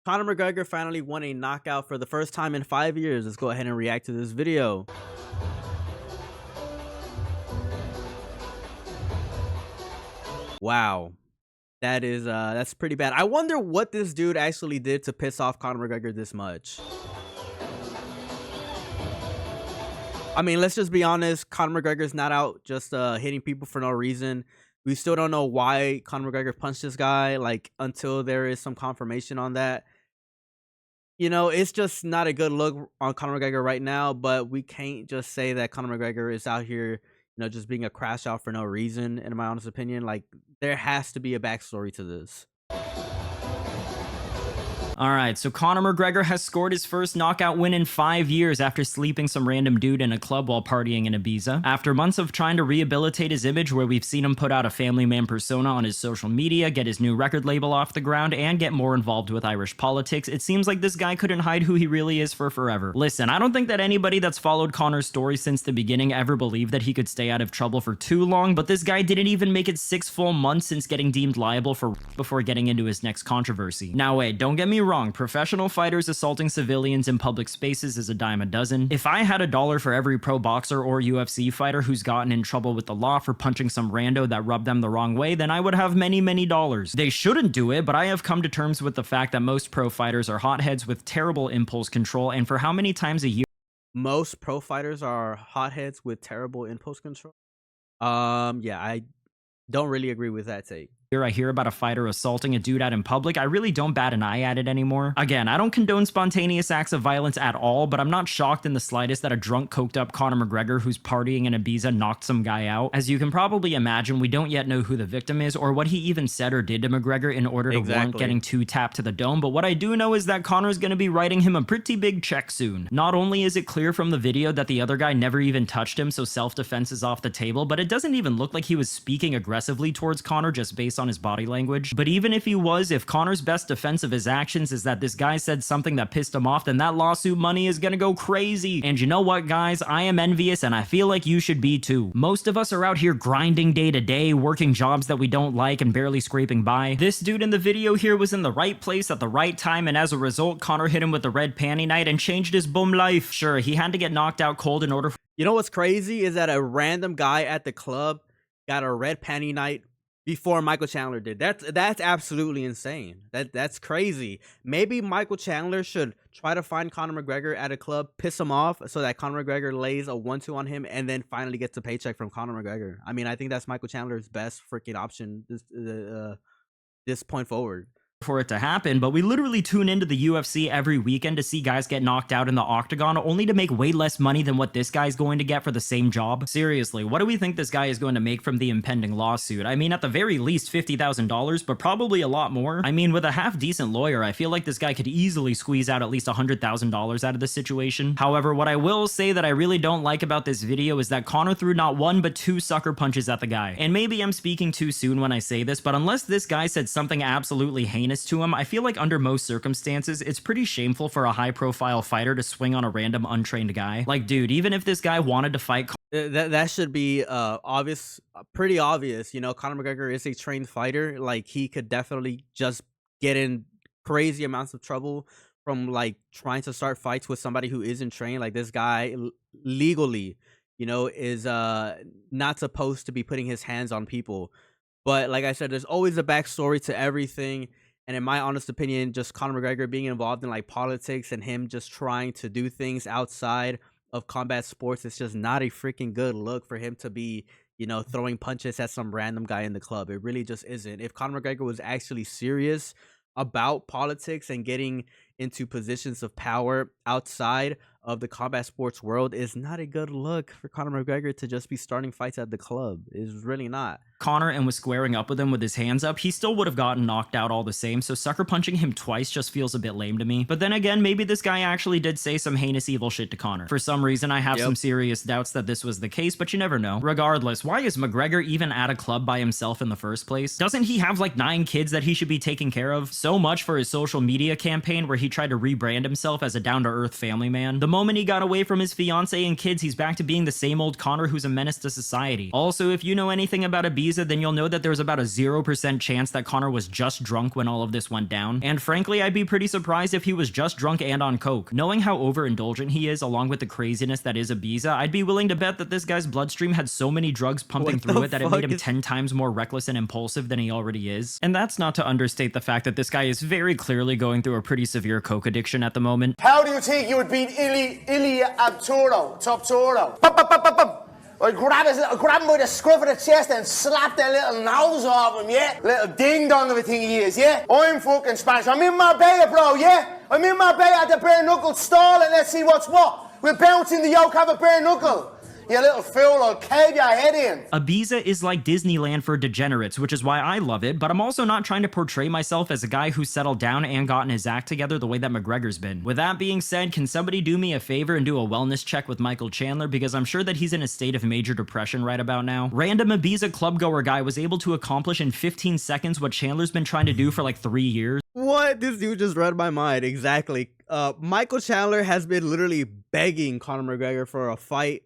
Conor McGregor finally won a knockout for the first time in 5 years. Let's go ahead and react to this video. Wow. That's pretty bad. I wonder what this dude actually did to piss off Conor McGregor this much. I mean, let's just be honest. Conor McGregor's not out just hitting people for no reason. We still don't know why Conor McGregor punched this guy, like, until there is some confirmation on that. You know, it's just not a good look on Conor McGregor right now, but we can't just say that Conor McGregor is out here, just being a crash out for no reason, in my honest opinion. Like, there has to be a backstory to this. Alright, so Conor McGregor has scored his first knockout win in 5 years after sleeping some random dude in a club while partying in Ibiza. After months of trying to rehabilitate his image, where we've seen him put out a family man persona on his social media, get his new record label off the ground, and get more involved with Irish politics, it seems like this guy couldn't hide who he really is for forever. Listen, I don't think that anybody that's followed Conor's story since the beginning ever believed that he could stay out of trouble for too long, but this guy didn't even make it 6 full months since getting deemed liable for before getting into his next controversy. Now wait, don't get me wrong, professional fighters assaulting civilians in public spaces is a dime a dozen. If I had $1 for every pro boxer or UFC fighter who's gotten in trouble with the law for punching some rando that rubbed them the wrong way, then I would have many, many dollars. They shouldn't do it, but I have come to terms with the fact that most pro fighters are hotheads with terrible impulse control, and for how many times a year Most pro fighters are hotheads with terrible impulse control. Yeah, I don't really agree with that take. I hear about a fighter assaulting a dude out in public, I really don't bat an eye at it anymore. Again, I don't condone spontaneous acts of violence at all, but I'm not shocked in the slightest that a drunk, coked up Conor McGregor who's partying in Ibiza knocked some guy out. As you can probably imagine, we don't yet know who the victim is or what he even said or did to McGregor in order to warrant getting 2 tapped to the dome, but what I do know is that Conor's gonna be writing him a pretty big check soon. Not only is it clear from the video that the other guy never even touched him, so self-defense is off the table, but it doesn't even look like he was speaking aggressively towards Conor just based on his body language. But even if he was, if Conor's best defense of his actions is that this guy said something that pissed him off, then that lawsuit money is gonna go crazy. And you know what, guys? I am envious, and I feel like you should be too. Most of us are out here grinding day to day, working jobs that we don't like and barely scraping by. This dude in the video here was in the right place at the right time, and as a result, Conor hit him with the red panty night and changed his bum life. Sure, he had to get knocked out cold in order for— You know what's crazy is that a random guy at the club got a red panty night before Michael Chandler did. That's absolutely insane. That's crazy. Maybe Michael Chandler should try to find Conor McGregor at a club, piss him off, so that Conor McGregor lays a 1-2 on him, and then finally gets a paycheck from Conor McGregor. I mean, I think that's Michael Chandler's best freaking option this point forward for it to happen, but we literally tune into the UFC every weekend to see guys get knocked out in the octagon only to make way less money than what this guy's going to get for the same job. Seriously, what do we think this guy is going to make from the impending lawsuit? I mean, at the very least $50,000, but probably a lot more. I mean, with a half-decent lawyer, I feel like this guy could easily squeeze out at least $100,000 out of this situation. However, what I will say that I really don't like about this video is that Conor threw not 1 but 2 sucker punches at the guy. And maybe I'm speaking too soon when I say this, but unless this guy said something absolutely heinous to him, I feel like under most circumstances, it's pretty shameful for a high-profile fighter to swing on a random untrained guy. Like, dude, even if this guy wanted to fight— that should be obvious, pretty obvious. You know, Conor McGregor is a trained fighter. Like, he could definitely just get in crazy amounts of trouble from, like, trying to start fights with somebody who isn't trained. Like, this guy legally, is not supposed to be putting his hands on people. But like I said, there's always a backstory to everything. And in my honest opinion, just Conor McGregor being involved in, like, politics and him just trying to do things outside of combat sports, it's just not a freaking good look for him to be, throwing punches at some random guy in the club. It really just isn't. If Conor McGregor was actually serious about politics and getting into positions of power outside of the combat sports world, is not a good look for Conor McGregor to just be starting fights at the club. It's really not. Conor and was squaring up with him with his hands up, he still would have gotten knocked out all the same, so sucker punching him twice just feels a bit lame to me. But then again, maybe this guy actually did say some heinous evil shit to Conor. For some reason, I have some serious doubts that this was the case, but you never know. Regardless, why is McGregor even at a club by himself in the first place? Doesn't he have like 9 kids that he should be taking care of? So much for his social media campaign where he he tried to rebrand himself as a down-to-earth family man. The moment he got away from his fiance and kids, he's back to being the same old Conor who's a menace to society. Also, if you know anything about Ibiza, then you'll know that there was about a 0% chance that Conor was just drunk when all of this went down. And frankly, I'd be pretty surprised if he was just drunk and on coke. Knowing how overindulgent he is, along with the craziness that is Ibiza, I'd be willing to bet that this guy's bloodstream had so many drugs pumping through it that it made him 10 times more reckless and impulsive than he already is. And that's not to understate the fact that this guy is very clearly going through a pretty severe coke addiction at the moment. How do you think you would beat Ilya Abturo, Top Toro? I grab him by the scruff of the chest and slap that little nose off him, yeah? Little ding-dong of a thing he is, yeah? I'm fucking Spanish. I'm in Marbella, bro, yeah? I'm in Marbella at the bare knuckle stall and let's see what's what. We'll bounce in the yoke, have a bare knuckle. You little fool, I'll cave your head in. Ibiza is like Disneyland for degenerates, which is why I love it, but I'm also not trying to portray myself as a guy who settled down and gotten his act together the way that McGregor's been. With that being said, can somebody do me a favor and do a wellness check with Michael Chandler, because I'm sure that he's in a state of major depression right about now. Random Ibiza clubgoer guy was able to accomplish in 15 seconds what Chandler's been trying to do for like 3 years. What? This dude just read my mind. Exactly. Michael Chandler has been literally begging Conor McGregor for a fight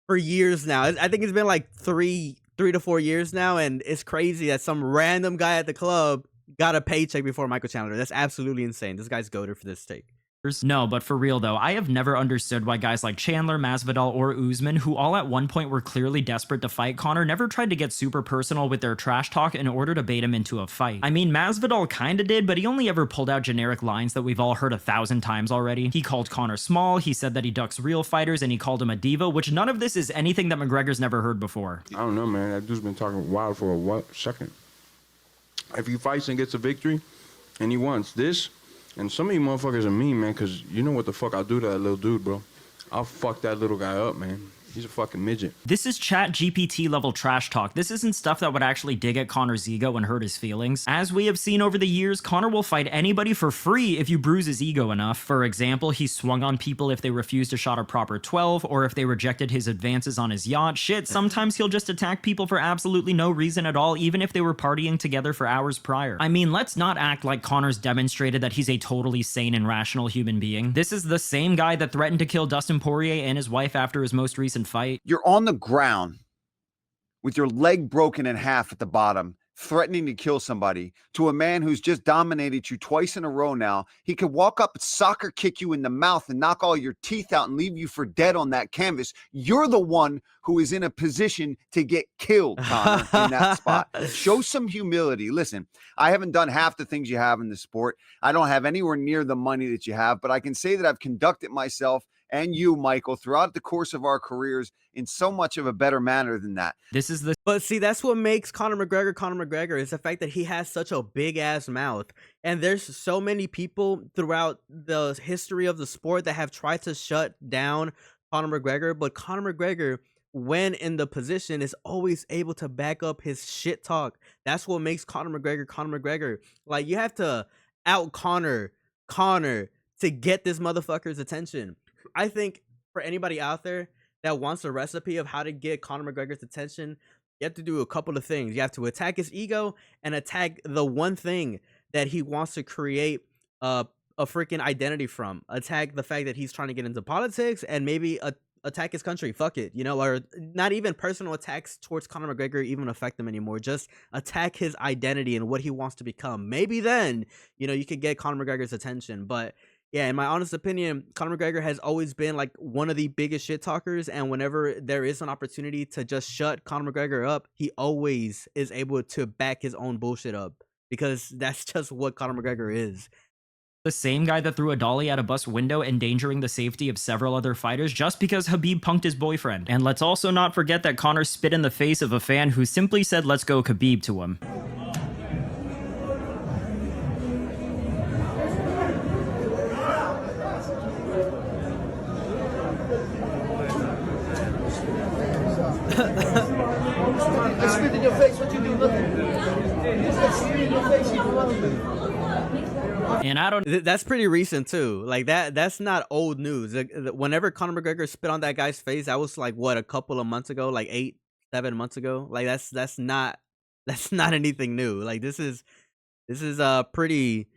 for years now. I think it's been like three to 4 years now, and it's crazy that some random guy at the club got a paycheck before Michael Chandler. That's absolutely insane. This guy's goated for this take. No, but for real though, I have never understood why guys like Chandler, Masvidal, or Usman, who all at one point were clearly desperate to fight Conor, never tried to get super personal with their trash talk in order to bait him into a fight. I mean, Masvidal kinda did, but he only ever pulled out generic lines that we've all heard 1,000 times already. He called Conor small, he said that he ducks real fighters, and he called him a diva, which none of this is anything that McGregor's never heard before. I don't know, man. That dude's been talking wild for a second. If he fights and gets a victory, and he wants this, and some of you motherfuckers are mean, man, because you know what the fuck I'll do to that little dude, bro. I'll fuck that little guy up, man. He's a fucking midget. This is chat GPT level trash talk. This isn't stuff that would actually dig at Conor's ego and hurt his feelings. As we have seen over the years, Conor will fight anybody for free if you bruise his ego enough. For example, he swung on people if they refused to shot a proper 12, or if they rejected his advances on his yacht. Shit, sometimes he'll just attack people for absolutely no reason at all, even if they were partying together for hours prior. I mean, let's not act like Conor's demonstrated that he's a totally sane and rational human being. This is the same guy that threatened to kill Dustin Poirier and his wife after his most recent fight. You're on the ground with your leg broken in half at the bottom, threatening to kill somebody, to a man who's just dominated you twice in a row now. He could walk up and soccer kick you in the mouth and knock all your teeth out and leave you for dead on that canvas. You're the one who is in a position to get killed, Conor, in that spot. Show some humility. Listen, I haven't done half the things you have in the sport. I don't have anywhere near the money that you have, but I can say that I've conducted myself and you, Michael, throughout the course of our careers in so much of a better manner than that. But see, that's what makes Conor McGregor is the fact that he has such a big ass mouth. And there's so many people throughout the history of the sport that have tried to shut down Conor McGregor, but Conor McGregor, when in the position, is always able to back up his shit talk. That's what makes Conor McGregor. Like, you have to out Conor to get this motherfucker's attention. I think for anybody out there that wants a recipe of how to get Conor McGregor's attention, you have to do a couple of things. You have to attack his ego and attack the one thing that he wants to create a freaking identity from. Attack the fact that he's trying to get into politics, and maybe attack his country. Fuck it, or not even personal attacks towards Conor McGregor even affect him anymore. Just attack his identity and what he wants to become. Maybe then, you could get Conor McGregor's attention. But yeah, in my honest opinion, Conor McGregor has always been like one of the biggest shit talkers, and whenever there is an opportunity to just shut Conor McGregor up, he always is able to back his own bullshit up, because that's just what Conor McGregor is. The same guy that threw a dolly at a bus window, endangering the safety of several other fighters just because Khabib punked his boyfriend. And let's also not forget that Conor spit in the face of a fan who simply said, "Let's go Khabib" to him. I spit in your face, what you do? I spit in your face, you do nothing. And that's pretty recent too. Like that's not old news. Whenever Conor McGregor spit on that guy's face, that was like what, a couple of months ago, like 8-7 months ago. Like that's not anything new. Like this is pretty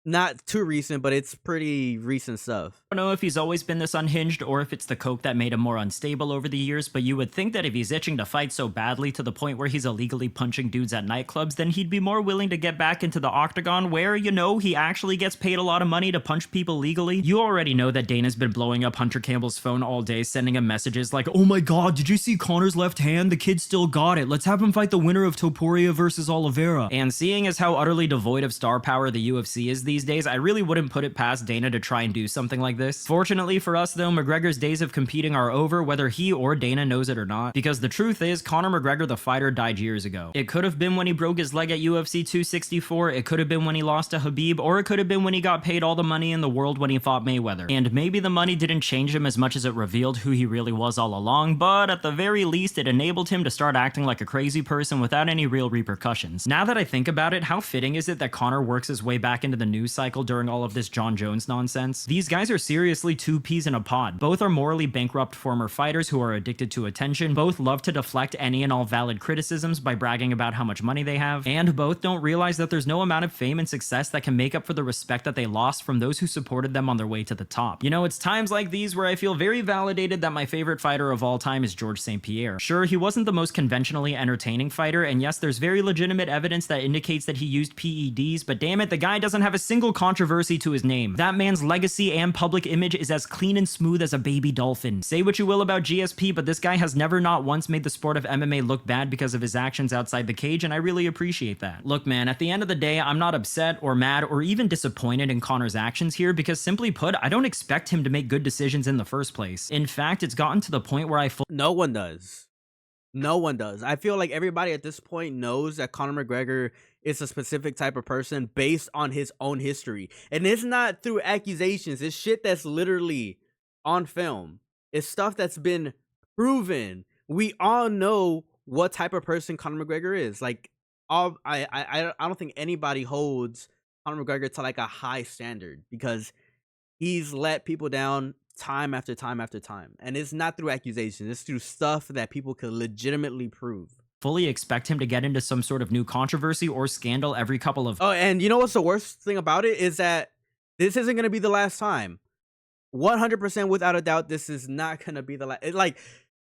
Not too recent, but it's pretty recent stuff. I don't know if he's always been this unhinged or if it's the coke that made him more unstable over the years, but you would think that if he's itching to fight so badly to the point where he's illegally punching dudes at nightclubs, then he'd be more willing to get back into the octagon where, you know, he actually gets paid a lot of money to punch people legally. You already know that Dana's been blowing up Hunter Campbell's phone all day, sending him messages like, "Oh my god, did you see Conor's left hand? The kid still got it. Let's have him fight the winner of Topuria versus Oliveira." And seeing as how utterly devoid of star power the UFC is these days, I really wouldn't put it past Dana to try and do something like this. Fortunately for us though, McGregor's days of competing are over, whether he or Dana knows it or not, because the truth is, Conor McGregor the fighter died years ago. It could have been when he broke his leg at UFC 264, it could have been when he lost to Khabib, or it could have been when he got paid all the money in the world when he fought Mayweather. And maybe the money didn't change him as much as it revealed who he really was all along, but at the very least it enabled him to start acting like a crazy person without any real repercussions. Now that I think about it, how fitting is it that Conor works his way back into the news cycle during all of this John Jones nonsense? These guys are seriously two peas in a pod. Both are morally bankrupt former fighters who are addicted to attention, both love to deflect any and all valid criticisms by bragging about how much money they have, and both don't realize that there's no amount of fame and success that can make up for the respect that they lost from those who supported them on their way to the top. You know, it's times like these where I feel very validated that my favorite fighter of all time is Georges St-Pierre. Sure, he wasn't the most conventionally entertaining fighter, and yes, there's very legitimate evidence that indicates that he used PEDs, but damn it, the guy doesn't have a single controversy to his name. That man's legacy and public image is as clean and smooth as a baby dolphin. Say what you will about GSP, but this guy has never not once made the sport of MMA look bad because of his actions outside the cage, and I really appreciate that. Look man, at the end of the day, I'm not upset or mad or even disappointed in Conor's actions here because simply put, I don't expect him to make good decisions in the first place. In fact, it's gotten to the point where No one does. No one does. I feel like everybody at this point knows that Conor McGregor is a specific type of person based on his own history. And it's not through accusations. It's shit that's literally on film. It's stuff that's been proven. We all know what type of person Conor McGregor is. Like, I don't think anybody holds Conor McGregor to like a high standard because he's let people down time after time after time. And it's not through accusations. It's through stuff that people could legitimately prove. fully expect him to get into some sort of new controversy or scandal every couple of... Oh, and you know what's the worst thing about it is that this isn't going to be the last time. 100% without a doubt, this is not going to be the last. Like,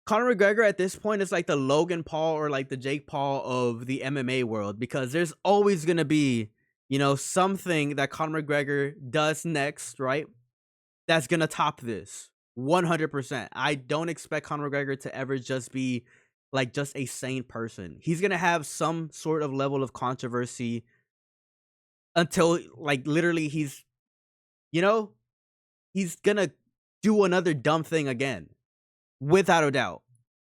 Conor McGregor at this point is like the Logan Paul or like the Jake Paul of the MMA world, because there's always going to be, you know, something that Conor McGregor does next, right? That's going to top this 100%. I don't expect Conor McGregor to ever just be like just a sane person. He's going to have some sort of level of controversy until like literally he's, you know, he's going to do another dumb thing again, without a doubt.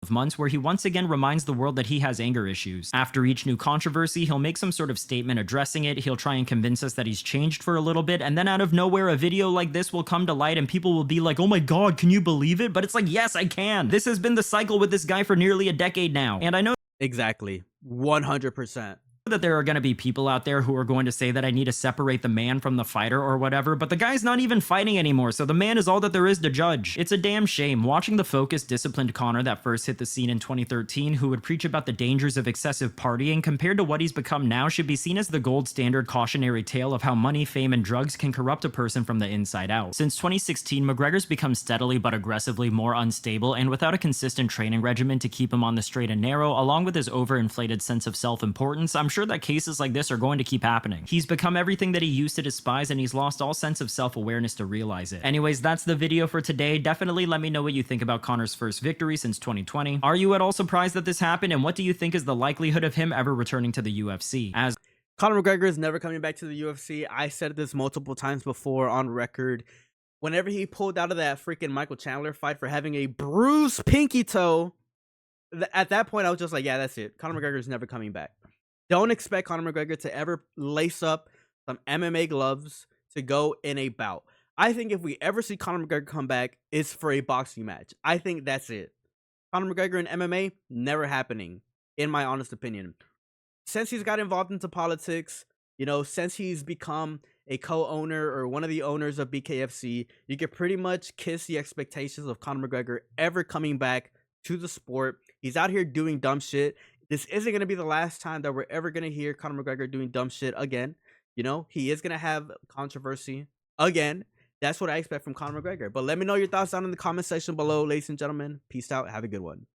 Months where he once again reminds the world that he has anger issues. After each new controversy, he'll make some sort of statement addressing it, he'll try and convince us that he's changed for a little bit, and then out of nowhere a video like this will come to light and people will be like, oh my god, can you believe it? But it's like, yes, I can. This has been the cycle with this guy for nearly a decade now. And I know Exactly. 100%. that there are going to be people out there who are going to say that I need to separate the man from the fighter or whatever, but the guy's not even fighting anymore, so the man is all that there is to judge. It's a damn shame. Watching the focused, disciplined Conor that first hit the scene in 2013, who would preach about the dangers of excessive partying, compared to what he's become now, should be seen as the gold standard cautionary tale of how money, fame, and drugs can corrupt a person from the inside out. Since 2016, McGregor's become steadily but aggressively more unstable, and without a consistent training regimen to keep him on the straight and narrow, along with his overinflated sense of self-importance, I'm sure that cases like this are going to keep happening. He's become everything that he used to despise, and he's lost all sense of self-awareness to realize it. Anyways, that's the video for today. Definitely let me know what you think about Conor's first victory since 2020. Are you at all surprised that this happened, and what do you think is the likelihood of him ever returning to the UFC? As Conor McGregor is never coming back to the UFC. I said this multiple times before on record. Whenever he pulled out of that freaking Michael Chandler fight for having a bruised pinky toe, at that point I was just like, yeah, that's it. Conor McGregor is never coming back. Don't expect Conor McGregor to ever lace up some MMA gloves to go in a bout. I think if we ever see Conor McGregor come back, it's for a boxing match. I think that's it. Conor McGregor in MMA, never happening, in my honest opinion. Since he's got involved into politics, you know, since he's become a co-owner or one of the owners of BKFC, you can pretty much kiss the expectations of Conor McGregor ever coming back to the sport. He's out here doing dumb shit. This isn't going to be the last time that we're ever going to hear Conor McGregor doing dumb shit again. You know, he is gonna have controversy again. That's what I expect from Conor McGregor. But let me know your thoughts down in the comment section below, ladies and gentlemen. Peace out. Have a good one.